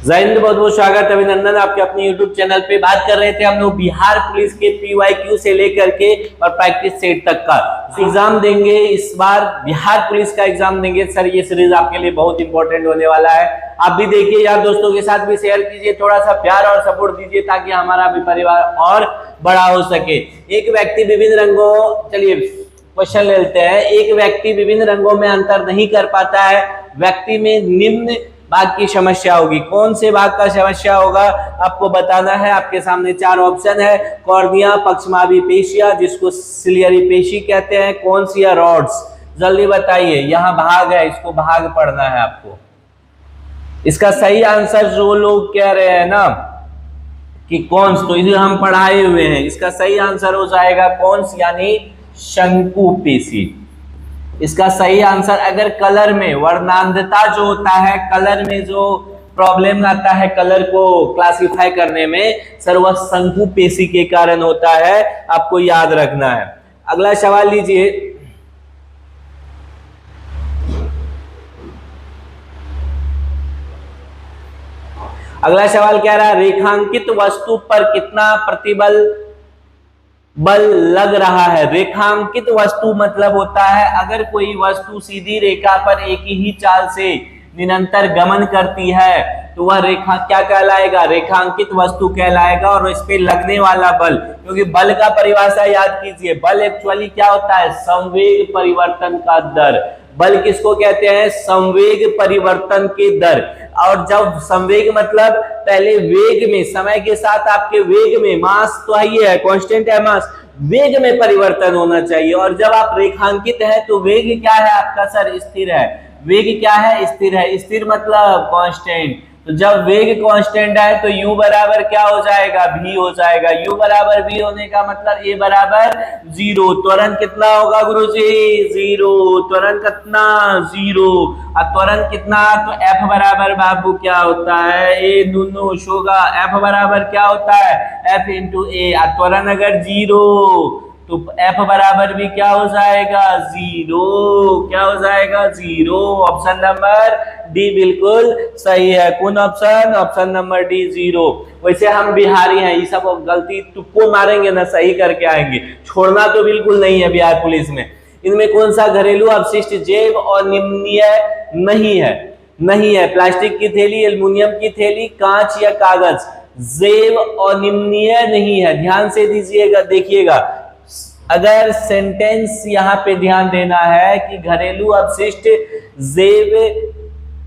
जय हिंद, बहुत बहुत स्वागत, अभिनंदन आपके अपने YouTube चैनल पे। बात कर रहे थे हम लोग बिहार पुलिस के PYQ से लेकर के और प्रैक्टिस सेट तक का एग्जाम देंगे। इस बार बिहार पुलिस का एग्जाम देंगे सर। ये सीरीज आपके लिए बहुत इंपॉर्टेंट होने वाला है। आप भी देखिए, यार दोस्तों के साथ भी शेयर कीजिए, थोड़ा सा प्यार और सपोर्ट दीजिए ताकि हमारा भी परिवार और बड़ा हो सके। एक व्यक्ति विभिन्न रंगों, चलिए क्वेश्चन ले लेते हैं। एक व्यक्ति विभिन्न रंगों में अंतर नहीं कर पाता है। व्यक्ति में निम्न भाग की समस्या होगी। कौन से भाग का समस्या होगा आपको बताना है। आपके सामने चार ऑप्शन है। कॉर्निया, पक्षमावी पेशिया जिसको सिलियरी पेशी कहते हैं, कौन सी है, रॉड्स। जल्दी बताइए, यहाँ भाग है, इसको भाग पढ़ना है आपको। इसका सही आंसर जो लोग कह रहे हैं ना कि कौन, तो इसे हम पढ़ाए हुए हैं। इसका सही आंसर हो जाएगा कौन, यानी शंकु पेशी। इसका सही आंसर, अगर कलर में वर्णांधता जो होता है, कलर में जो प्रॉब्लम आता है कलर को क्लासिफाई करने में, सर वह शंकु पेशी के कारण होता है। आपको याद रखना है। अगला सवाल लीजिए। अगला सवाल क्या रहा, रेखांकित वस्तु पर कितना प्रतिबल लग रहा है। रेखांकित वस्तु मतलब होता है अगर कोई वस्तु सीधी रेखा पर एक ही चाल से निरंतर गमन करती है तो वह रेखा क्या कहलाएगा, रेखांकित वस्तु कहलाएगा। और इस पे लगने वाला बल, क्योंकि बल का परिभाषा याद कीजिए, बल एक्चुअली क्या होता है, संवेग परिवर्तन का दर। बल किसको कहते हैं, संवेग परिवर्तन के दर। और जब संवेग मतलब पहले वेग में, समय के साथ आपके वेग में, मास तो ही है, कांस्टेंट है मास, वेग में परिवर्तन होना चाहिए। और जब आप रेखांकित है तो वेग क्या है आपका, सर स्थिर है। वेग क्या है, स्थिर है। स्थिर मतलब कांस्टेंट। तो जब वेग कांस्टेंट है तो u बराबर क्या हो जाएगा, v हो जाएगा। u बराबर v होने का मतलब a बराबर 0। त्वरण कितना होगा गुरुजी, 0। त्वरण कितना, 0। और त्वरण कितना, तो f बराबर बाबू क्या होता है, a नुनुश होगा। f बराबर क्या होता है, f इंटू a। और त्वरण अगर 0 तो f बराबर भी क्या हो जाएगा, 0। क्या हो जाएगा, 0। ऑप्शन नंबर डी बिल्कुल सही है। कौन ऑप्शन, ऑप्शन नंबर डी, 0। वैसे हम बिहारी हैं, ये सब गलती तुक्को मारेंगे ना, सही करके आएंगे। छोड़ना तो बिल्कुल नहीं है बिहार पुलिस में। इनमें कौन सा घरेलू अपशिष्ट जैव अनिम्नीय नहीं है, नहीं है। प्लास्टिक की थैली, एल्युमिनियम की थैली, कांच या कागज, जैव अनिम्नीय नहीं है। ध्यान से दीजिएगा, देखिएगा, अगर सेंटेंस यहाँ पे ध्यान देना है कि घरेलू अपशिष्ट जैव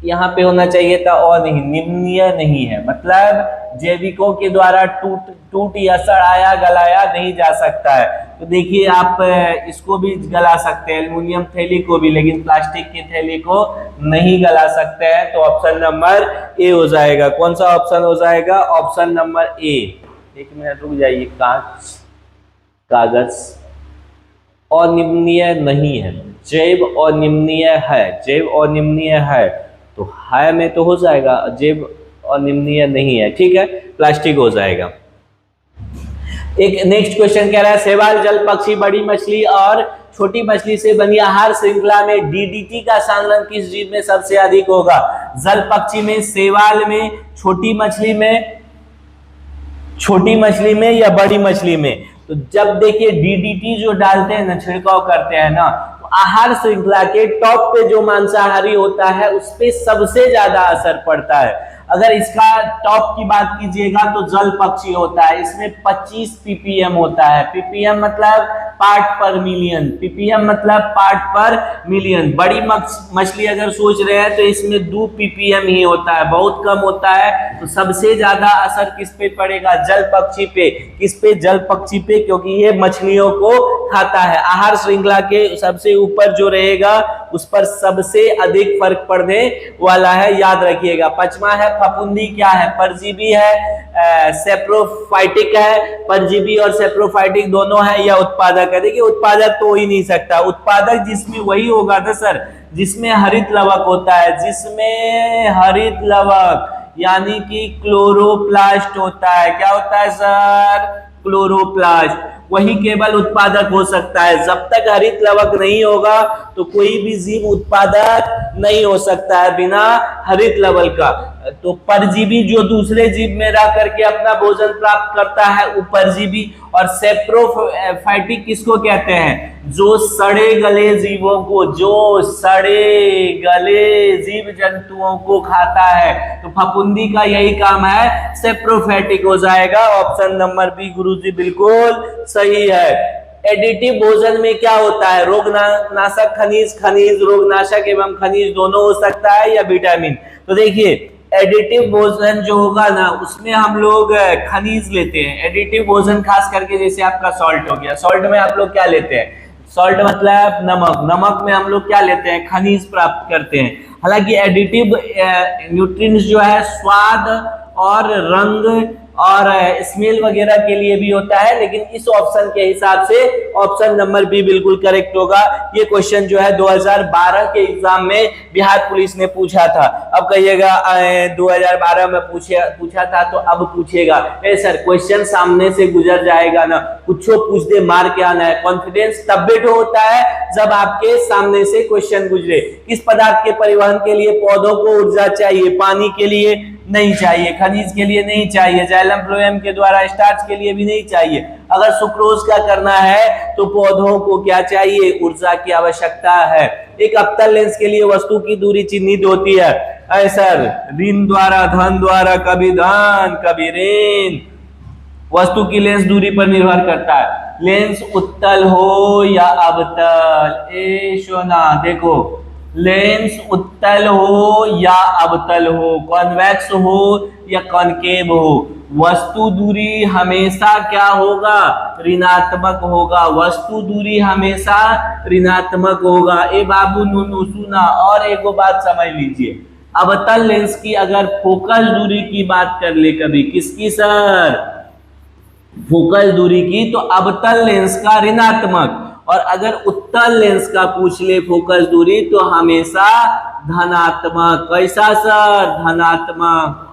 यहाँ पे होना चाहिए था, और नहीं, निम्नीय नहीं है। मतलब जैविकों के द्वारा टूट या सड़ाया गलाया नहीं जा सकता है। तो देखिए, आप इसको भी गला सकते हैं, एल्युमिनियम थैली को भी, लेकिन प्लास्टिक की थैली को नहीं गला सकते हैं। तो ऑप्शन नंबर ए हो जाएगा। कौन सा ऑप्शन हो जाएगा, ऑप्शन नंबर ए। एक मिनट रुक जाइए। कांच, कागज अनिम्नीय नहीं है, जैव अनिम्नीय है। जैव अनिम्नीय है तो है में तो हो जाएगा, जैव अनिम्नीय नहीं है, ठीक है, प्लास्टिक हो जाएगा। एक नेक्स्ट क्वेश्चन कह रहा है, शैवाल, जल पक्षी, बड़ी मछली और छोटी मछली से बनी आहार श्रृंखला में डीडीटी का संलग्न किस जीव में सबसे अधिक होगा। जल पक्षी में, शैवाल में, छोटी मछली में या बड़ी मछली में। तो जब देखिए डीडीटी जो डालते हैं ना, छिड़काव करते हैं ना, तो आहार श्रृंखला के टॉप पे जो मांसाहारी होता है उस पे सबसे ज्यादा असर पड़ता है। अगर इसका टॉप की बात कीजिएगा तो जल पक्षी होता है, इसमें 25 ppm होता है। ppm मतलब पार्ट पर मिलियन, ppm मतलब पार्ट पर मिलियन। बड़ी मछली अगर सोच रहे हैं तो इसमें 2 ppm ही होता है, बहुत कम होता है। तो सबसे ज्यादा असर किस पे पड़ेगा, जल पक्षी पे। किस पे, जल पक्षी पे, क्योंकि ये मछलियों को खाता है। आहार श्रृंखला के सबसे ऊपर जो रहेगा उस पर सबसे अधिक फर्क पड़ने वाला है, याद रखिएगा। पचमा है फफूंदी, क्या है, परजीवी है, सेप्रोफाइटिक है। परजीवी और सेप्रोफाइटिक दोनों है, या उत्पादक है। देखिए उत्पादक तो हो ही नहीं सकता। उत्पादक जिसमें वही होगा ना सर, जिसमें हरित लवक होता है, जिसमें हरित लवक यानी कि क्लोरोप्लास्ट होता है। क्या होता है सर, क्लोरोप्लास्ट, वही केवल उत्पादक हो सकता है। जब तक हरित लवक नहीं होगा तो कोई भी जीव उत्पादक नहीं हो सकता है बिना हरित लवक का। तो परजीवी जो दूसरे जीव में रह करके अपना भोजन प्राप्त करता है वो परजीवी। और सेप्रोफाइटिक किसको कहते हैं? जो सड़े गले जीवों को, जो सड़े गले जीव जंतुओं को खाता है। तो फफूंदी का यही काम है, सेप्रोफाइटिक हो जाएगा। ऑप्शन नंबर बी गुरुजी बिल्कुल सही है। एडिटिव भोजन में क्या होता है? रोगनाशक खनिज, खनिज रोगनाशक एवं खनिज दोनों हो सकता है, या विटामिन। तो देखिए एडिटिव भोजन जो होगा ना उसमें हम लोग खनिज लेते हैं। एडिटिव भोजन खास करके जैसे आपका सॉल्ट हो गया, सॉल्ट में आप लोग क्या लेते हैं? सॉल्ट मतलब नमक, नमक में हम लोग क्या लेते हैं? खनिज प्राप्त करते हैं। हालांकि एडिटिव न्यूट्रिएंट्स जो है स्वाद और रंग और स्मेल वगैरह के लिए भी होता है, लेकिन इस ऑप्शन के हिसाब से ऑप्शन नंबर बी बिल्कुल करेक्ट होगा। ये क्वेश्चन जो है 2012 के एग्जाम में बिहार पुलिस ने पूछा था। अब कहिएगा 2012 में पूछा था तो अब पूछेगा। सर क्वेश्चन सामने से गुजर जाएगा ना, कुछ पूछ दे मार के आना है। कॉन्फिडेंस तब बेटो होता है जब आपके सामने से क्वेश्चन गुजरे। किस पदार्थ के परिवहन के लिए पौधों को ऊर्जा चाहिए? पानी के लिए नहीं चाहिए, खनिज के लिए नहीं चाहिए, जाइलम फ्लोएम के द्वारा स्टार्च के लिए भी नहीं चाहिए। अगर सुक्रोज का करना है तो पौधों को क्या चाहिए? ऊर्जा की आवश्यकता है। एक अवतल लेंस के लिए वस्तु की दूरी चिन्हित होती है। सर ऋण द्वारा, धन द्वारा, कभी धन कभी ऋण। वस्तु की लेंस दूरी पर निर्भर करता है। लेंस उत्तल हो या अवतल? सोना देखो, लेंस उत्तल हो या अवतल हो, कॉन्वेक्स हो या कॉनकेव हो, वस्तु दूरी हमेशा क्या होगा? ऋणात्मक होगा। वस्तु दूरी हमेशा ऋणात्मक होगा। ए बाबू नुनू सुना। और एक बात समझ लीजिए, अवतल लेंस की अगर फोकल दूरी की बात कर ले कभी, किसकी सर? फोकल दूरी की, तो अवतल लेंस का ऋणात्मक। और अगर उत्तल लेंस का पूछ ले फोकस दूरी तो हमेशा धनात्मक। कैसा सर? धनात्मक।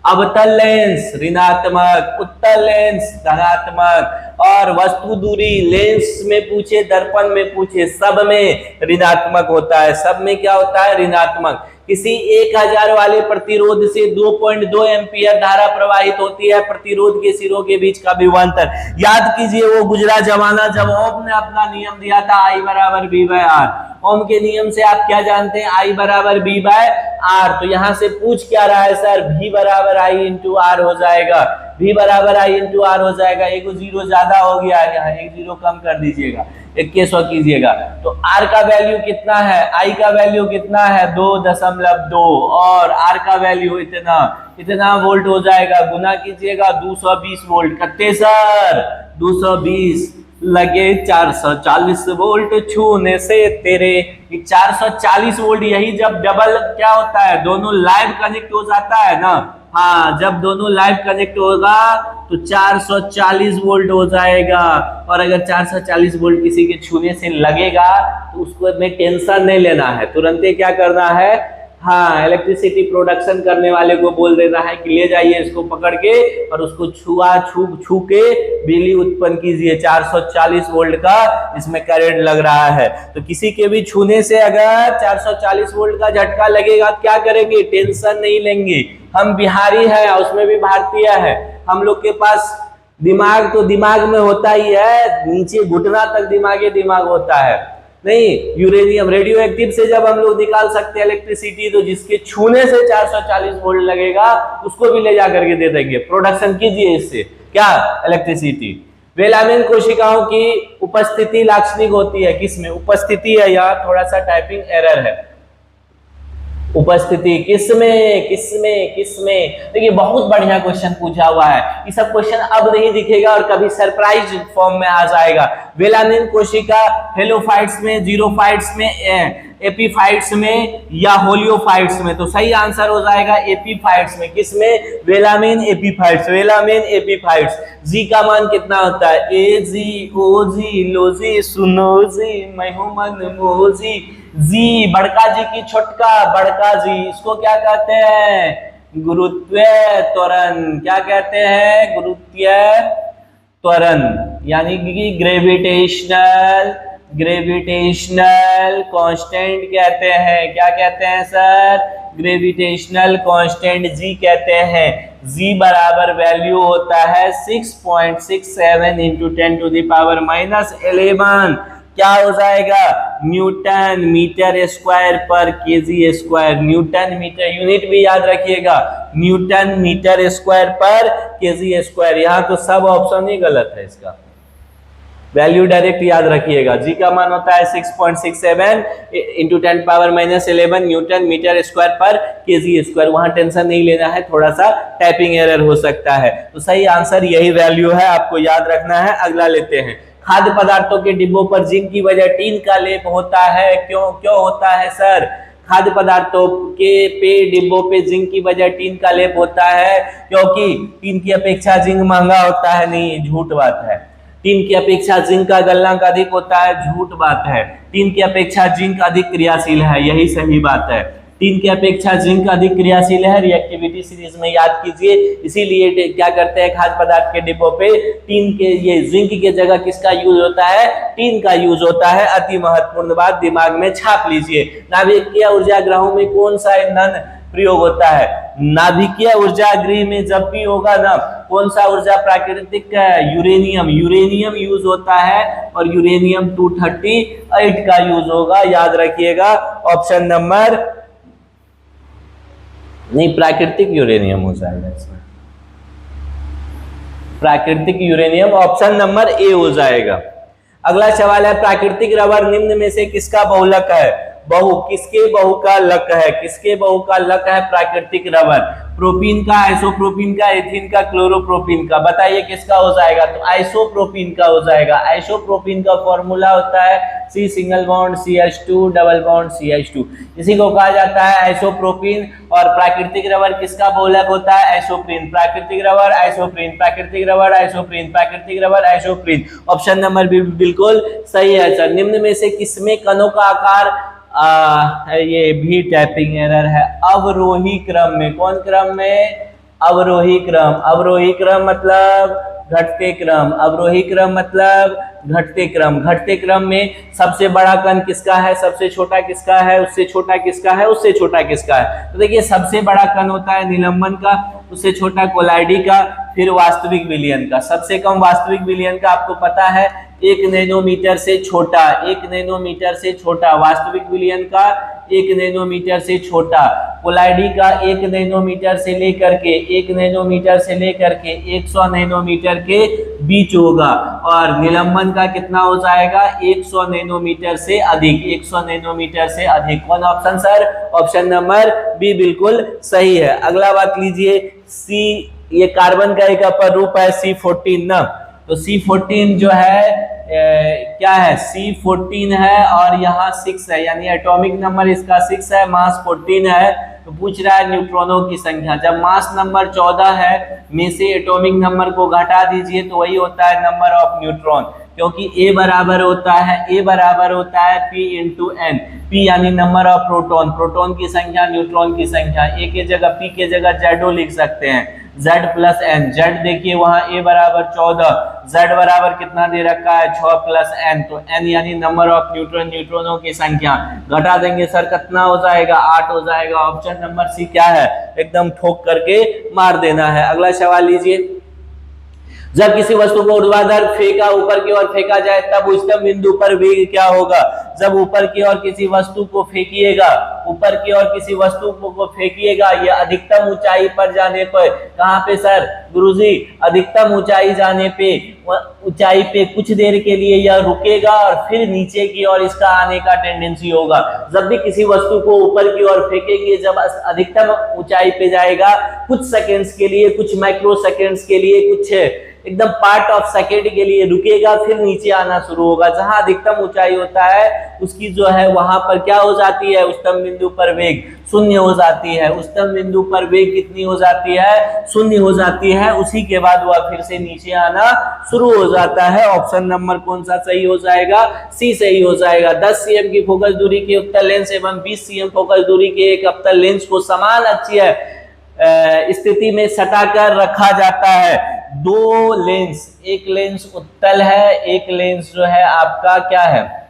अवतल लेंस ऋणात्मक, उत्तल लेंस धनात्मक। और वस्तु दूरी लेंस में पूछे, दर्पण में पूछे, सब में ऋणात्मक होता है। सब में क्या होता है? ऋणात्मक। किसी 1000 वाले प्रतिरोध से 2.2 एम्पियर धारा प्रवाहित होती है। प्रतिरोध के सिरों के बीच का विभवांतर याद कीजिए, वो गुजरा जमाना जब ओम ने अपना नियम दिया था I बराबर B बाय आर। ओम के नियम से आप क्या जानते हैं? I बराबर B बाय आर। तो यहां से पूछ क्या रहा है सर? V बराबर I इंटू आर हो जाएगा। V बराबर I इंटू आर हो जाएगा। एक जीरो ज्यादा हो गया, यहाँ एक जीरो कम कर दीजिएगा, 2100 कीजिएगा। तो R का वैल्यू कितना है? I का वैल्यू कितना है? 2.2 और R का वैल्यू इतना वोल्ट हो जाएगा। गुना कीजिएगा 220 वोल्ट। कितने सर? 220 लगे 440 वोल्ट छूने से तेरे। 440 वोल्ट, यही जब डबल क्या होता है? दोनों लाइव कनेक्ट हो जाता है ना। हाँ, जब दोनों लाइव कनेक्ट होगा तो 440 वोल्ट हो जाएगा। और अगर 440 वोल्ट किसी के छूने से लगेगा तो उसको में टेंशन नहीं लेना है, तुरंत क्या करना है? हाँ, इलेक्ट्रिसिटी प्रोडक्शन करने वाले को बोल देना है कि ले जाइए इसको पकड़ के और उसको छू के बिजली उत्पन्न कीजिए। 440 वोल्ट का इसमें करंट लग रहा है। तो किसी के भी छूने से अगर 440 वोल्ट का झटका लगेगा, क्या करेंगे? टेंशन नहीं लेंगे। हम बिहारी है, उसमें भी भारतीय है। हम लोग के पास दिमाग तो दिमाग में होता ही है, नीचे घुटना तक दिमाग होता है। नहीं, यूरेनियम रेडियो एक्टिव से जब हम लोग निकाल सकते हैं इलेक्ट्रिसिटी, तो जिसके छूने से 440 वोल्ट लगेगा उसको भी ले जा करके दे देंगे। प्रोडक्शन कीजिए इससे क्या? इलेक्ट्रिसिटी। वेलामिन कोशिकाओं की उपस्थिति लाक्षणिक होती है। किसमें उपस्थिति है? यहाँ थोड़ा सा टाइपिंग एरर है। उपस्थिति किसमें। देखिए बहुत बढ़िया क्वेश्चन पूछा हुआ है। ये सब क्वेश्चन अब नहीं दिखेगा और कभी सरप्राइज फॉर्म में आ जाएगा। वेलानिन कोशिका हेलोफाइट्स में, जीरोफाइट्स में, एपीफाइट्स में या होलियोफाइट्स में? तो सही आंसर हो जाएगा एपीफाइट्स में। किसमें? वेलामिन एपीफाइट्स। वेलामिन एपीफाइट्स। जी का मान कितना होता है? ए जी, ओ जी, लो जी, सुनो जी, मैं हूं मन मोजी। जी बड़का जी की छोटका बड़का जी, इसको क्या कहते हैं? गुरुत्वीय त्वरण। क्या कहते हैं? गुरुत्वीय त्वरण, यानी कि ग्रेविटेशनल कांस्टेंट कहते हैं। क्या कहते हैं सर? ग्रेविटेशनल कांस्टेंट जी कहते हैं। जी बराबर वैल्यू होता है 6.67 इंटू 10⁻⁻11। क्या हो जाएगा? न्यूटन मीटर स्क्वायर पर KG square. Newton metre, unit भी याद रखिएगा, न्यूटन मीटर स्क्वायर पर केजी स्क्वायर। यहाँ तो सब ऑप्शन ही गलत है, इसका वैल्यू डायरेक्ट याद रखिएगा। जी का मान होता है 6.67 इंटू 10⁻⁻11 न्यूटन मीटर स्क्वायर पर केजी स्क्वायर। वहां टेंशन नहीं लेना है, थोड़ा सा टाइपिंग एरर हो सकता है। तो सही आंसर यही वैल्यू है, आपको याद रखना है। अगला लेते हैं। खाद्य पदार्थों के डिब्बों पर जिंक की वजह टीन का लेप होता है। क्यों होता है सर? खाद्य पदार्थों के डिब्बों पे जिंक की वजह टीन का लेप होता है क्योंकि टीन की अपेक्षा जिंक महंगा होता है। नहीं, झूठ बात है। टीन की अपेक्षा जिंक का गलनांक अधिक होता है। झूठ बात है। टीन की अपेक्षा जिंक अधिक क्रियाशील है, यही सही बात है। टीन की अपेक्षा जिंक अधिक क्रियाशील है, रिएक्टिविटी सीरीज में याद कीजिए। इसीलिए क्या करते हैं, खाद्य पदार्थ के डिब्बों पे टीन के, ये जिंक के जगह किसका यूज होता है? टीन का यूज होता है। अति महत्वपूर्ण बात दिमाग में छाप लीजिए। नाभिकीय ऊर्जा ग्रहों में कौन सा ईंधन प्रयोग होता है? नाभिकीय ऊर्जा गृह में जब भी होगा ना, कौन सा ऊर्जा प्राकृतिक? यूरेनियम यूज होता है और यूरेनियम 238 का यूज होगा, याद रखिएगा। ऑप्शन नंबर नहीं, प्राकृतिक यूरेनियम हो जाएगा इसमें, प्राकृतिक यूरेनियम ऑप्शन नंबर ए हो जाएगा। अगला सवाल है, प्राकृतिक रबर निम्न में से किसका बहुलक है? किसके बहु का लक है? किसके बहु का लक है प्राकृतिक रबर? प्रोपीन का, आइसोप्रोपीन का, एथीन का, क्लोरोप्रोपीन का। बताइए किसका हो जाएगा? तो आइसोप्रोपीन का हो जाएगा। आइसोप्रोपीन का फॉर्मूला होता है C single bond CH2 double bond CH2, इसी को कहा जाता है आइसोप्रोपीन। और प्राकृतिक रबर किसका बहुलक होता है? आइसोप्रीन। प्राकृतिक रबर आइसोप्रीन, प्राकृतिक रबर आइसोप्रीन, प्राकृतिक rubber isoprene. Option number B बिल्कुल सही है सर। निम्न में से किसमें कणों का आकार ये भी टाइपिंग एरर है, अवरोही क्रम में। कौन क्रम में? अवरोही क्रम। अवरोही क्रम मतलब घटते क्रम। अवरोही क्रम मतलब घटते क्रम। घटते क्रम में सबसे बड़ा कण किसका है? सबसे छोटा किसका है? उससे छोटा किसका है? उससे छोटा किसका है? तो देखिए, सबसे बड़ा कण होता है निलंबन का, उससे छोटा कोलाइडी का, फिर वास्तविक विलयन का। सबसे कम वास्तविक विलयन का आपको पता है 1 नैनोमीटर से छोटा, 1 नैनोमीटर से छोटा। वास्तविक विलयन का 1 नैनोमीटर से छोटा। कोलाइडी का 1 नैनोमीटर से लेकर के 1 नैनोमीटर से लेकर के 100 नैनोमीटर के बीच होगा। और निलंबन का कितना हो जाएगा? 100 नैनोमीटर से अधिक। 100 नैनोमीटर से अधिक। कौन option sir? Option number B बिल्कुल सही है। अगला बात लीजिए, सी, ये कार्बन का एक अपर रूप है C14 ना, तो C14 जो है क्या है? C14 है और यहाँ 6 है, यानी एटॉमिक नंबर इसका 6 है, मास 14 है। तो पूछ रहा है न्यूट्रॉनों की संख्या। जब मास नंबर 14 है में से एटॉमिक नंबर को घटा दीजिए तो वही होता है नंबर ऑफ न्यूट्रॉन, क्योंकि A बराबर होता है P इंटू N। P यानी नंबर ऑफ प्रोटॉन, प्रोटॉन की संख्या, न्यूट्रॉन की संख्या। A के जगह P के जगह Z लिख सकते हैं, Z प्लस N। Z देखिए वहां A बराबर 14, Z बराबर कितना दे रखा है? 6 प्लस N, तो N यानी नंबर ऑफ न्यूट्रॉन, न्यूट्रॉनों की संख्या। घटा देंगे सर, कितना हो जाएगा? 8 हो जाएगा। ऑप्शन नंबर सी क्या है? एकदम ठोक करके मार देना है। अगला सवाल लीजिए, जब किसी वस्तु को ऊर्ध्वाधर फेंका, ऊपर की ओर फेंका जाए, तब उच्चतम बिंदु पर वेग क्या होगा? जब ऊपर की ओर किसी वस्तु को फेंकिएगा, ऊपर की ओर किसी वस्तु को फेंकिएगा, यह अधिकतम ऊंचाई पर जाने पर, कहां पे सर? गुरुजी, अधिकतम ऊंचाई जाने पे, ऊंचाई पे कुछ देर के लिए यह रुकेगा और फिर नीचे की ओर इसका आने का टेंडेंसी होगा। जब भी किसी वस्तु को ऊपर की ओर फेंकेंगे, जब अधिकतम ऊंचाई पे जाएगा, कुछ सेकेंड्स के लिए, कुछ माइक्रो सेकेंड्स के लिए, कुछ एकदम पार्ट ऑफ सेकेंड के लिए रुकेगा, फिर नीचे आना शुरू होगा। जहां अधिकतम ऊंचाई होता है उसकी जो है वहां पर क्या हो जाती है? उच्चतम बिंदु पर वेग 0 हो जाती है। उच्चतम बिंदु पर वेग कितनी हो जाती है? 0 हो जाती है। उसी के बाद वह फिर से नीचे आना शुरू हो जाता है। ऑप्शन नंबर कौन सा सही हो जाएगा? सी सही हो जाएगा। 10 cm की फोकस दूरी के उत्तल लेंस एवं 20 cm फोकस दूरी के एक अवतल लेंस को समान अक्षीय स्थिति में सटाकर रखा जाता है। दो लेंस, एक लेंस उत्तल है, एक लेंस जो है आपका क्या है,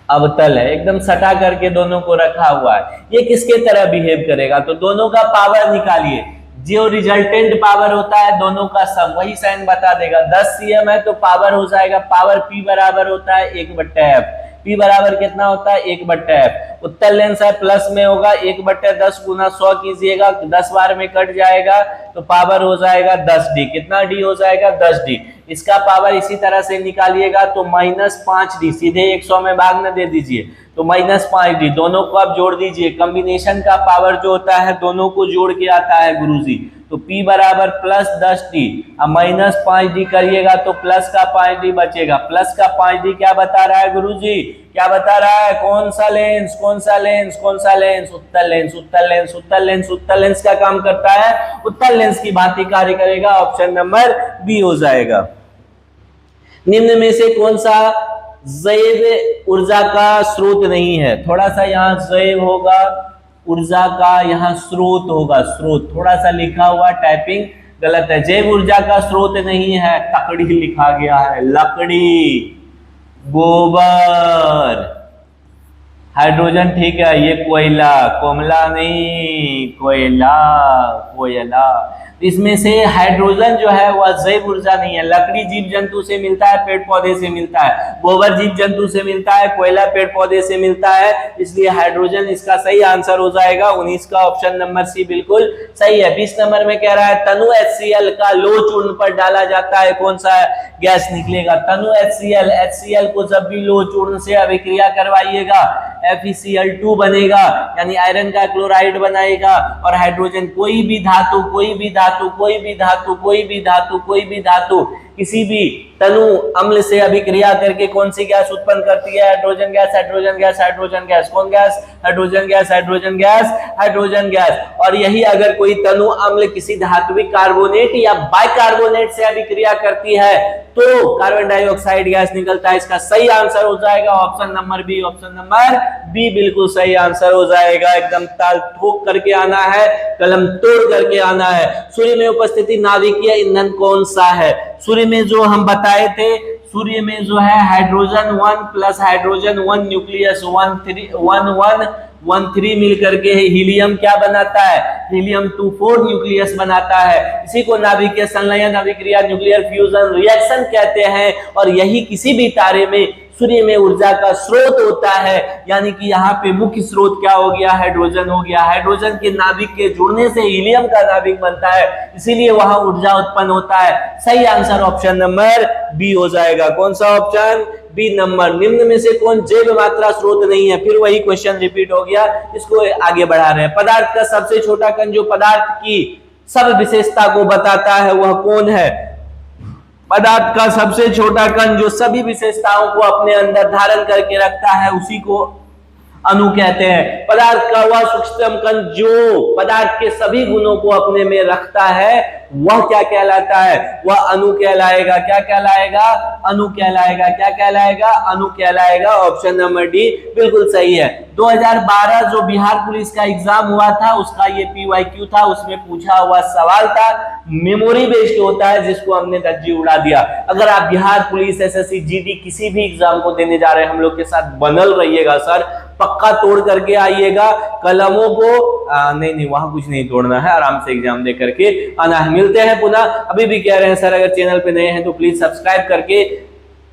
अवतल है, एकदम सटा करके दोनों को रखा हुआ है। ये किसके तरह बिहेव करेगा, तो दोनों का पावर निकालिए, जो रिजल्टेंट पावर होता है दोनों का सम, वही साइन बता देगा। 10 cm है तो पावर हो जाएगा, पावर P बराबर होता है 1/f। P बराबर कितना होता है 1/f। उत्तल लेंस है, प्लस में होगा 1/10 गुना 100 कीजिएगा, 10 बार में कट जाएगा तो पावर हो जाएगा 10d। कितना d हो जाएगा 10d। इसका पावर इसी तरह से निकालिएगा तो -5d, सीधे 100 में भाग न दे दीजिए, तो -5d। दोनों को आप जोड़ दीजिए, कॉम्बिनेशन का पावर जो होता है दोनों को जोड़ के आता है गुरुजी। तो P बराबर +10d, अब -5d करिएगा तो प्लस का 5d बचेगा। प्लस का 5d क्या बता रहा है गुरुजी, क्या बता रहा है, कौन सा लेंस, कौन सा लेंस, कौन सा लेंस, उत्तल लेंस। उत्तल लेंस, उत्तल लेंस, उत्तल लेंस का काम करता है, उत्तल लेंस की भांति कार्य करेगा। ऑप्शन नंबर बी हो जाएगा। निम्न में से कौन सा जैव ऊर्जा का स्रोत नहीं है, थोड़ा सा यहाँ जैव होगा, ऊर्जा का यहाँ स्रोत होगा, स्रोत थोड़ा सा लिखा हुआ, टाइपिंग गलत है। जैव ऊर्जा का स्रोत नहीं है, तकड़ी लिखा गया है, लकड़ी, गोबर, हाइड्रोजन ठीक है, ये कोयला, कोमला नहीं, कोयला, कोयला। इसमें से हाइड्रोजन जो है वह जैव ऊर्जा नहीं है। लकड़ी जीव जंतु से मिलता है, पेड़ पौधे से मिलता है, गोबर जीव जंतु से मिलता है, कोयला पेड़ पौधे से मिलता है, इसलिए हाइड्रोजन इसका सही आंसर हो जाएगा। 19 का ऑप्शन नंबर सी बिल्कुल सही है। 20 नंबर में कह रहा है तनु HCl का लो चूर्ण पर डाला जाता है, कौन सा गैस निकलेगा, तनु HCl। HCl को जब भी लो चूर्ण से अभिक्रिया करवाइएगा FeCl2 बनेगा, यानी आयरन का क्लोराइड बनाएगा। और हाइड्रोजन, कोई भी धातु, कोई भी धातु, कोई भी धातु, कोई भी धातु, कोई भी धातु किसी भी तनु अम्ल से अभिक्रिया करके कौन सी गैस उत्पन्न करती है, hydrogen gas, hydrogen gas, hydrogen gas. कौन gas, hydrogen gas, hydrogen gas, hydrogen gas. और यही अगर कोई तनु अम्ल किसी धात्विक कार्बोनेट या बाइकार्बोनेट से अभिक्रिया करती है तो कार्बन डाइऑक्साइड गैस निकलता है। इसका सही आंसर हो जाएगा option number B. Option number B बिल्कुल सही आंसर हो जाएगा। एकदम ताल ठोक करके आना है, कलम तोड़ करके आना है। सूर्य में उपस्थिति नाभिकीय ईंधन कौन सा है, सूर्य में जो हम बताए थे, सूर्य में जो है हाइड्रोजन 1 प्लस हाइड्रोजन 1 न्यूक्लियस 1 मिल करके हीलियम क्या बनाता है, हीलियम 24 न्यूक्लियस बनाता है। इसी को नाभिकीय संलयन, अभिक्रिया, न्यूक्लियर फ्यूजन रिएक्शन कहते हैं। और यही किसी भी तारे में सूर्य में ऊर्जा का स्रोत होता है, यानी कि यहाँ पे मुख्य स्रोत क्या हो गया, हाइड्रोजन हो गया। हाइड्रोजन के नाभिक के जुड़ने से हीलियम का नाभिक बनता है, इसीलिए वहां ऊर्जा उत्पन्न होता है। सही आंसर ऑप्शन नंबर बी हो जाएगा। कौन सा ऑप्शन, बी नंबर। निम्न में से कौन जैव मात्रा स्रोत नहीं है, फिर वही क्वेश्चन रिपीट हो गया, इसको आगे बढ़ा रहे हैं। पदार्थ का सबसे छोटा कण जो पदार्थ की सब विशेषता को बताता है वह कौन है, पदार्थ का सबसे छोटा कण जो सभी विशेषताओं को अपने अंदर धारण करके रखता है उसी को अणु कहते हैं। पदार्थ का वह सूक्ष्मतम कण जो पदार्थ के सभी गुणों को अपने में रखता है वह क्या कहलाता है, वह अणु कहलाएगा। क्या कहलाएगा, अणु कहलाएगा। क्या कहलाएगा, अणु कहलाएगा। ऑप्शन नंबर डी बिल्कुल सही है। 2012 जो बिहार पुलिस का एग्जाम हुआ था उसका ये PYQ था, उसमें पूछा हुआ सवाल था, मेमोरी बेस्ड होता है, जिसको हमने धज्जी उड़ा दिया। अगर आप बिहार पुलिस, SSC, GD किसी भी एग्जाम को देने जा रहे हैं, हम लोग के साथ बनल रहिएगा सर, पक्का तोड़ करके आइएगा कलमों को। नहीं, वहां कुछ नहीं तोड़ना है, आराम से एग्जाम दे करके आना है। मिलते हैं पुनः। अभी भी कह रहे हैं सर अगर चैनल पे नए हैं तो प्लीज सब्सक्राइब करके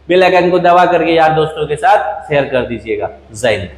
बेल आइकन को दबा करके यार दोस्तों के साथ शेयर कर दीजिएगा। जय हिंद।